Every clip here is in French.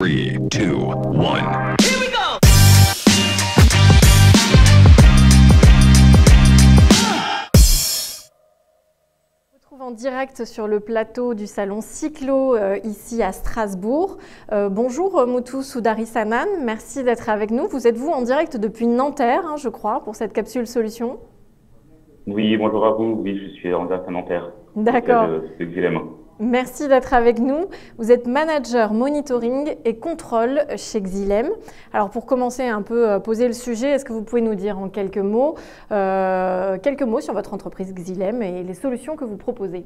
3, 2, 1. En direct sur le plateau du salon Cyclo ici à Strasbourg. Bonjour Muthu Sudarisanan, merci d'être avec nous. Vous êtes en direct depuis Nanterre, je crois, pour cette capsule solution. Oui, bonjour à vous. Oui, je suis en direct à Nanterre. D'accord. Xylem. Merci d'être avec nous. Vous êtes manager monitoring et contrôle chez Xylem. Alors pour commencer un peu poser le sujet, est-ce que vous pouvez nous dire en quelques mots sur votre entreprise Xylem et les solutions que vous proposez?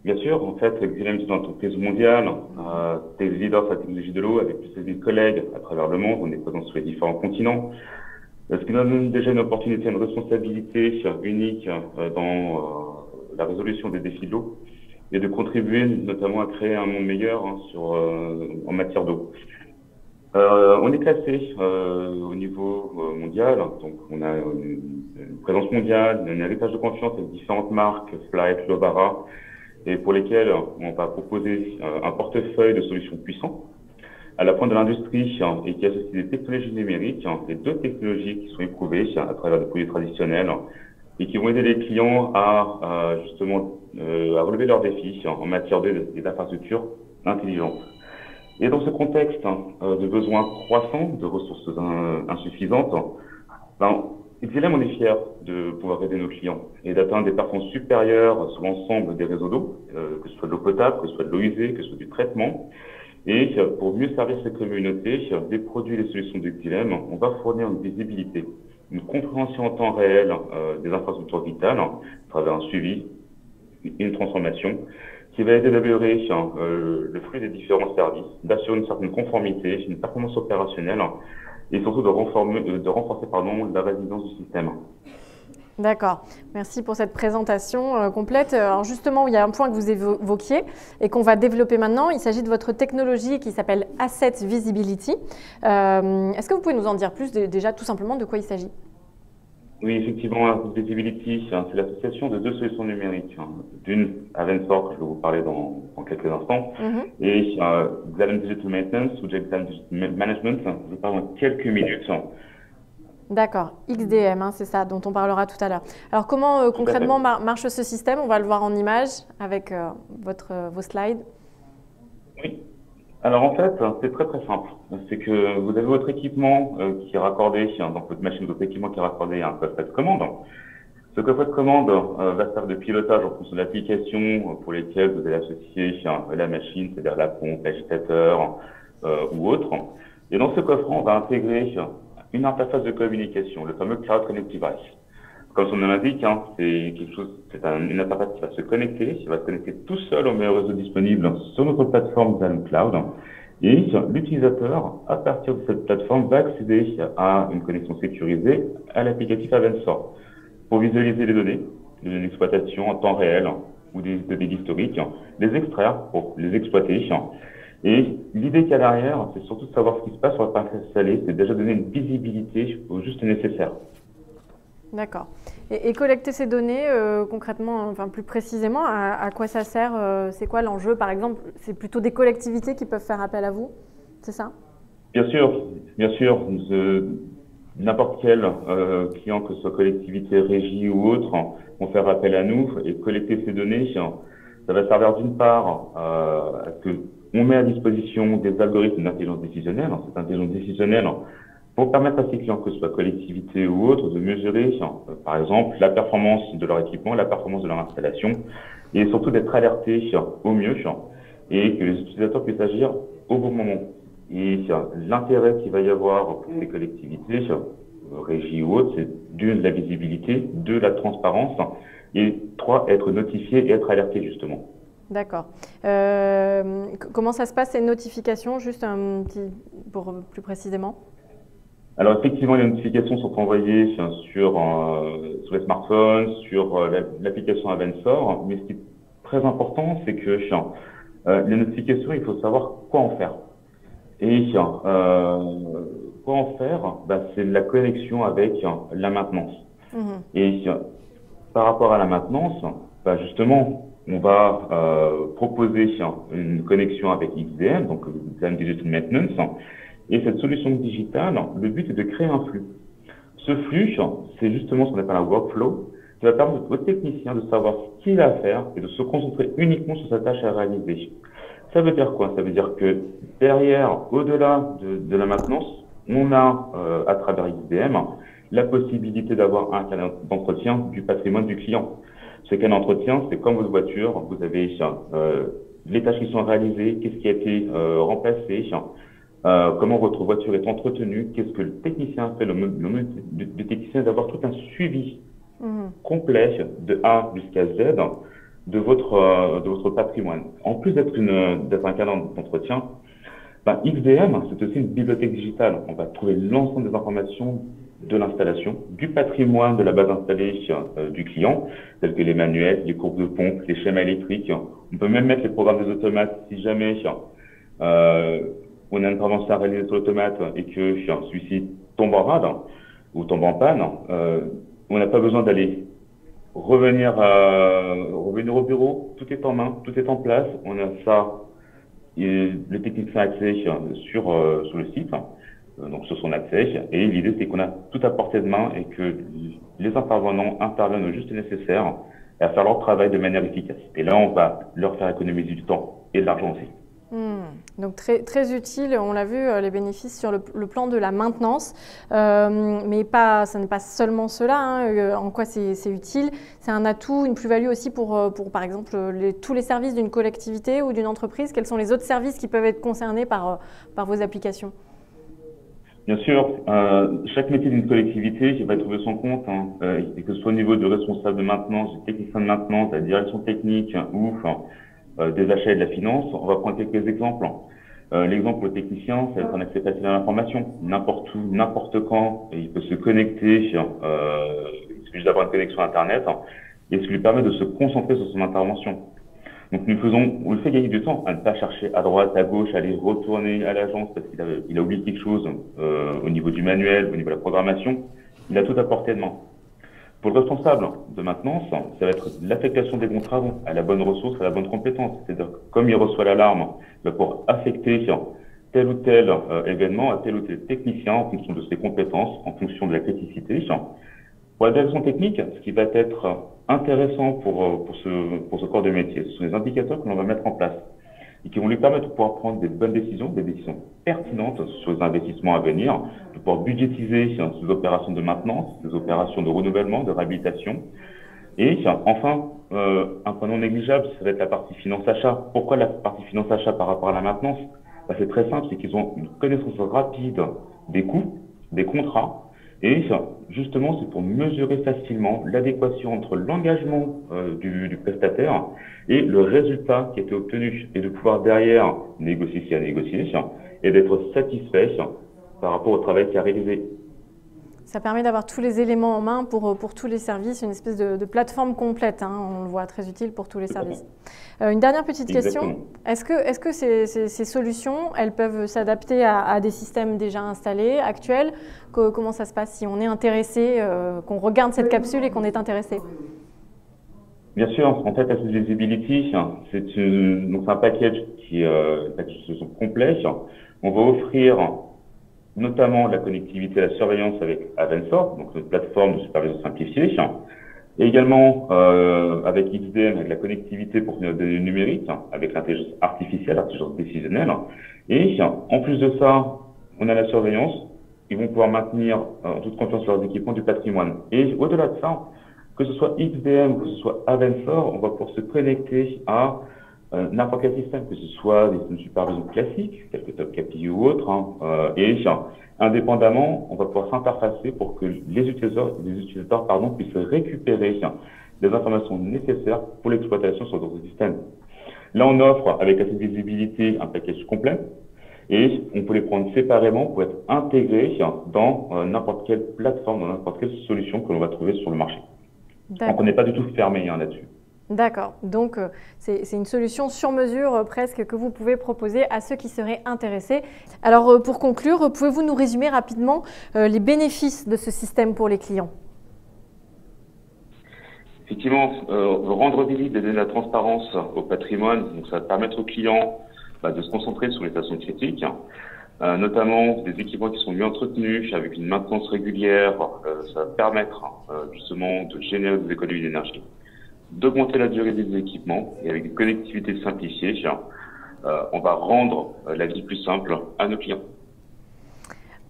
Bien sûr, en fait, Xylem est une entreprise mondiale, des leaders sur la technologie de l'eau avec plus de 1000 collègues à travers le monde. On est présent sur les différents continents. Ce qui nous donne déjà une opportunité, une responsabilité unique dans la résolution des défis de l'eau et de contribuer notamment à créer un monde meilleur en matière d'eau. On est classé au niveau mondial, donc on a une présence mondiale, un héritage de confiance avec différentes marques, Flight, Lobara, et pour lesquelles on va proposer un portefeuille de solutions puissants à la pointe de l'industrie et qui associe des technologies numériques et d'autres technologies qui sont éprouvées à travers des produits traditionnels et qui vont aider les clients à relever leurs défis en matière d'infrastructures intelligentes. Et dans ce contexte de besoins croissants, de ressources insuffisantes, Xylem, on est fiers de pouvoir aider nos clients et d'atteindre des performances supérieures sur l'ensemble des réseaux d'eau, que ce soit de l'eau potable, que ce soit de l'eau usée, que ce soit du traitement. Et pour mieux servir ces communautés, des produits et des solutions de Xylem, on va fournir une visibilité, une compréhension en temps réel des infrastructures vitales à travers un suivi et une transformation qui va aider d'améliorer le flux des différents services, d'assurer une certaine conformité, une performance opérationnelle et surtout de renforcer la résilience du système. D'accord, merci pour cette présentation complète. Alors justement, il y a un point que vous évoquiez et qu'on va développer maintenant. Il s'agit de votre technologie qui s'appelle Asset Visibility. Est-ce que vous pouvez nous en dire plus déjà tout simplement de quoi il s'agit? Oui, effectivement, Asset Visibility, c'est l'association de deux solutions numériques. D'une, Avensor, que je vais vous parler dans quelques instants, et Xylem Digital Maintenance ou Xylem Digital Management, je vous parle dans quelques minutes. D'accord, XDM, c'est ça dont on parlera tout à l'heure. Alors comment concrètement marche ce système? On va le voir en images avec vos slides. Oui, alors en fait, c'est très très simple. C'est que vous avez votre équipement qui est raccordé, donc votre machine, votre équipement qui est raccordé à un coffret de commande. Ce coffret de commande va servir de pilotage en fonction de l'application pour lesquelles vous allez associer la machine, c'est-à-dire la pompe, l'agitateur ou autre. Et dans ce coffret, on va intégrer une interface de communication, le fameux Cloud Connect Device. Comme son nom l'indique, c'est une interface qui va se connecter, tout seul au meilleur réseau disponible sur notre plateforme Xylem Cloud. Et l'utilisateur, à partir de cette plateforme, va accéder à une connexion sécurisée à l'applicatif Avensor pour visualiser les données d'exploitation en temps réel ou des données historiques, les extraire pour les exploiter. Et l'idée qu'il y a derrière, c'est surtout de savoir ce qui se passe sur la partie installée, c'est déjà donner une visibilité au juste nécessaire. D'accord. Et collecter ces données, concrètement, enfin plus précisément, à quoi ça sert? C'est quoi l'enjeu? Par exemple, c'est plutôt des collectivités qui peuvent faire appel à vous, c'est ça? Bien sûr. N'importe quel client, que ce soit collectivité, régie ou autre, vont faire appel à nous et collecter ces données. Ça va servir d'une part à ce que on met à disposition des algorithmes d'intelligence décisionnelle. Cette intelligence décisionnelle pour permettre à ces clients, que ce soit collectivité ou autre, de mesurer, par exemple, la performance de leur équipement, la performance de leur installation, et surtout d'être alertés au mieux et que les utilisateurs puissent agir au bon moment. Et l'intérêt qu'il va y avoir pour ces collectivités, régie ou autre, c'est d'une, la visibilité, deux, la transparence, et trois, être notifié et être alerté justement. D'accord. Comment ça se passe ces notifications, juste pour plus précisément? Alors effectivement, les notifications sont envoyées sur les smartphones, sur l'application Avensor, mais ce qui est très important, c'est que les notifications, il faut savoir quoi en faire. Et quoi en faire? C'est la connexion avec la maintenance. Et par rapport à la maintenance, justement, on va proposer une connexion avec XDM, donc XDM Digital Maintenance. Et cette solution digitale, le but est de créer un flux. Ce flux, c'est justement ce qu'on appelle un workflow, qui va permettre au technicien de savoir ce qu'il a à faire et de se concentrer uniquement sur sa tâche à réaliser. Ça veut dire quoi? Ça veut dire que derrière, au-delà de la maintenance, on a, à travers XDM, la possibilité d'avoir un canal d'entretien du patrimoine du client. Ce canal d'entretien, c'est comme votre voiture, vous avez les tâches qui sont réalisées, qu'est-ce qui a été remplacé, comment votre voiture est entretenue, qu'est-ce que le technicien fait. Le technicien d'avoir tout un suivi complet de A jusqu'à Z de votre patrimoine. En plus d'être un canal d'entretien, XDM, c'est aussi une bibliothèque digitale. On va trouver l'ensemble des informations de l'installation, du patrimoine de la base installée du client, tels que les manuels, les courbes de pompe, les schémas électriques. On peut même mettre les programmes des automates si jamais on a une intervention à réaliser sur l'automate et que celui-ci tombe en rade ou tombe en panne. On n'a pas besoin d'aller revenir au bureau. Tout est en main, tout est en place. On a ça, et le technicien a accès sur le site. Donc sur son accès, et l'idée c'est qu'on a tout à portée de main et que les intervenants interviennent au juste nécessaire et à faire leur travail de manière efficace. Et là, on va leur faire économiser du temps et de l'argent aussi. Donc très, très utile, on l'a vu, les bénéfices sur le plan de la maintenance, mais ça n'est pas seulement cela, en quoi c'est utile, c'est un atout, une plus-value aussi pour par exemple tous les services d'une collectivité ou d'une entreprise. Quels sont les autres services qui peuvent être concernés par vos applications? Bien sûr, chaque métier d'une collectivité va trouver son compte, et que ce soit au niveau de responsable de maintenance, du technicien de maintenance, de la direction technique ou des achats et de la finance. On va prendre quelques exemples. L'exemple pour le technicien, ça va être un accès facile à l'information. N'importe où, n'importe quand, il peut se connecter, il suffit juste d'avoir une connexion Internet, et ce qui lui permet de se concentrer sur son intervention. Donc on le fait gagner du temps à ne pas chercher à droite, à gauche, à aller retourner à l'agence parce qu'il a oublié quelque chose au niveau du manuel, au niveau de la programmation. Il a tout à portée de main. Pour le responsable de maintenance, ça va être l'affectation des bons travaux à la bonne ressource, à la bonne compétence. C'est-à-dire que comme il reçoit l'alarme, il va pouvoir affecter tel ou tel événement à tel ou tel technicien en fonction de ses compétences, en fonction de la criticité. Pour la direction technique, ce qui va être intéressant pour ce corps de métier, ce sont les indicateurs que l'on va mettre en place et qui vont lui permettre de pouvoir prendre des bonnes décisions, des décisions pertinentes sur les investissements à venir, de pouvoir budgétiser ces opérations de maintenance, ces opérations de renouvellement, de réhabilitation. Et enfin, un point non négligeable, ça va être la partie finance-achat. Pourquoi la partie finance-achat par rapport à la maintenance? C'est très simple, c'est qu'ils ont une connaissance rapide des coûts, des contrats. Et justement, c'est pour mesurer facilement l'adéquation entre l'engagement du prestataire et le résultat qui a été obtenu, et de pouvoir derrière négocier s'il y a négocié et d'être satisfait par rapport au travail qui a réalisé. Ça permet d'avoir tous les éléments en main pour tous les services, une espèce de plateforme complète, on le voit, très utile pour tous les services. Une dernière petite question, est-ce que ces solutions, elles peuvent s'adapter à des systèmes déjà installés, actuels? Comment ça se passe si on est intéressé, qu'on regarde cette capsule et qu'on est intéressé? Bien sûr, en fait, Asset Visibility, c'est un package qui est complet. On va offrir notamment la connectivité et la surveillance avec Avensor, donc notre plateforme de supervision simplifiée, et également avec XDM, avec la connectivité pour les données numériques, avec l'intelligence artificielle, l'intelligence décisionnelle. Et en plus de ça, on a la surveillance. Ils vont pouvoir maintenir en toute confiance leurs équipements du patrimoine. Et au-delà de ça, que ce soit XDM, que ce soit Avensor, on va pouvoir se connecter à n'importe quel système, que ce soit des systèmes de supervision classiques, tels que TopCAPI ou autres, et indépendamment, on va pouvoir s'interfacer pour que les utilisateurs puissent récupérer les informations nécessaires pour l'exploitation sur d'autres systèmes. Là, on offre avec Asset Visibility un package complet et on peut les prendre séparément pour être intégrés dans n'importe quelle plateforme, dans n'importe quelle solution que l'on va trouver sur le marché. Donc, on n'est pas du tout fermé là-dessus. D'accord, donc c'est une solution sur mesure presque que vous pouvez proposer à ceux qui seraient intéressés. Alors pour conclure, pouvez-vous nous résumer rapidement les bénéfices de ce système pour les clients? Effectivement, rendre visible et donner la transparence au patrimoine, donc ça va permettre aux clients de se concentrer sur les stations critiques, notamment des équipements qui sont mieux entretenus, avec une maintenance régulière. Ça va permettre justement de générer des économies d'énergie, d'augmenter la durée des équipements, et avec des connectivités simplifiées, on va rendre la vie plus simple à nos clients.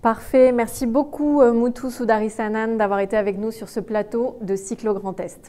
Parfait, merci beaucoup Muthu Sudarishanan d'avoir été avec nous sur ce plateau de Cyclo Grand Est.